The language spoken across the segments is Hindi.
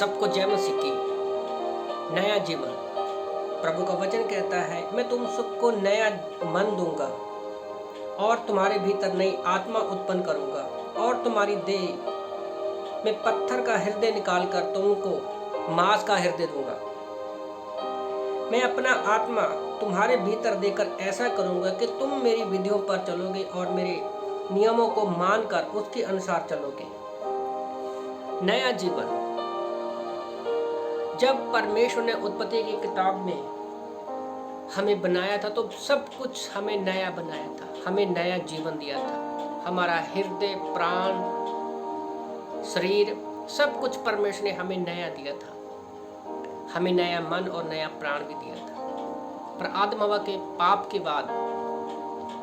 सबको जय मसीह की। नया जीवन, प्रभु का वचन कहता है, मैं तुम सबको नया मन दूंगा और तुम्हारे भीतर नई आत्मा उत्पन्न करूंगा और तुम्हारी देह में पत्थर का हृदय निकालकर तुमको मांस का हृदय दूंगा। मैं अपना आत्मा तुम्हारे भीतर देकर ऐसा करूंगा कि तुम मेरी विधियों पर चलोगे और मेरे नियमों को मानकर उसके अनुसार चलोगे। नया जीवन, जब परमेश्वर ने उत्पत्ति की किताब में हमें बनाया था तो सब कुछ हमें नया बनाया था, हमें नया जीवन दिया था। हमारा हृदय, प्राण, शरीर, सब कुछ परमेश्वर ने हमें नया दिया था। हमें नया मन और नया प्राण भी दिया था। पर आदम हवा के पाप के बाद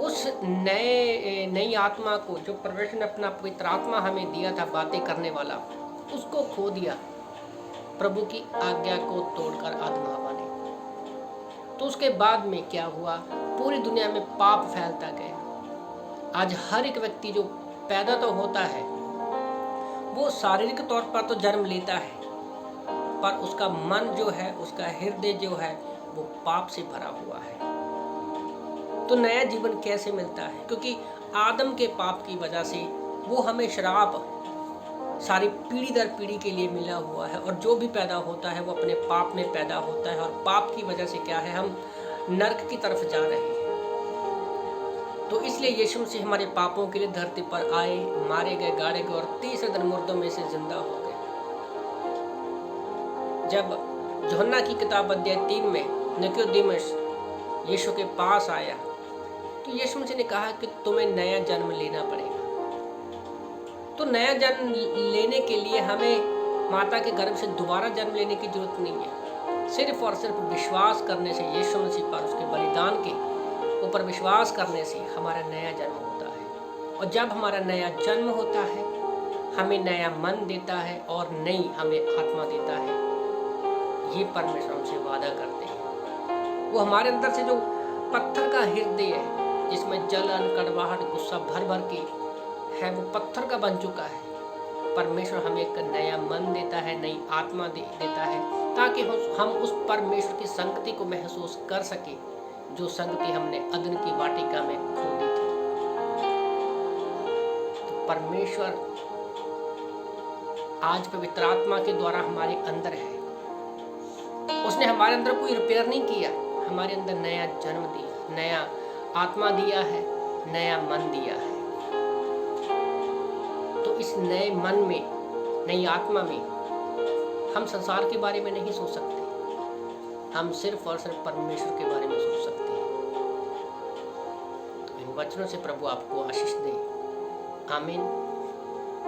उस नई आत्मा को, जो परमेश्वर ने अपना पवित्र आत्मा हमें दिया था बातें करने वाला, उसको खो दिया प्रभु की आज्ञा को तोड़कर आदम हवा ने। तो उसके बाद में क्या हुआ? पूरी दुनिया में पाप फैलता गया। आज हर एक व्यक्ति जो पैदा तो होता है वो शारीरिक तौर पर तो जन्म लेता है, पर उसका मन जो है, उसका हृदय जो है, वो पाप से भरा हुआ है। तो नया जीवन कैसे मिलता है? क्योंकि आदम के पाप की वजह से वो हमें श्राप सारी पीढ़ी दर पीढ़ी के लिए मिला हुआ है, और जो भी पैदा होता है वो अपने पाप में पैदा होता है, और पाप की वजह से क्या है, हम नरक की तरफ जा रहे हैं। तो इसलिए यीशु मसीह हमारे पापों के लिए धरती पर आए, मारे गए, गाड़े गए और तीसरे दिन मुर्दों में से जिंदा हो गए। जब यूहन्ना की किताब अध्याय 3 में निकोदेमुस यीशु के पास आया तो यीशु मसीह ने कहा कि तुम्हें नया जन्म लेना पड़ेगा। तो नया जन्म लेने के लिए हमें माता के गर्भ से दोबारा जन्म लेने की जरूरत नहीं है। सिर्फ और सिर्फ विश्वास करने से, यीशु मसीह पर, उसके बलिदान के ऊपर विश्वास करने से हमारा नया जन्म होता है। और जब हमारा नया जन्म होता है, हमें नया मन देता है और नई हमें आत्मा देता है। ये परमेश्वर हमसे वादा करते हैं। वो हमारे अंदर से जो पत्थर का हृदय है, जिसमें जलन, कड़वाहट, गुस्सा भर भर के है, वो पत्थर का बन चुका है। परमेश्वर हमें एक नया मन देता है, नई आत्मा देता है, ताकि हम उस परमेश्वर की संगति को महसूस कर सके, जो संगति हमने अदन की वाटिका में खो दी थी। तो परमेश्वर आज पवित्र आत्मा के द्वारा हमारे अंदर है। उसने हमारे अंदर कोई रिपेयर नहीं किया, हमारे अंदर नया जन्म दिया, नया आत्मा दिया है, नया मन दिया है। तो इस नए मन में, नई आत्मा में हम संसार के बारे में नहीं सोच सकते, हम सिर्फ और सिर्फ परमेश्वर के बारे में सोच सकते हैं। तो इन वचनों से प्रभु आपको आशीष दे। आमीन।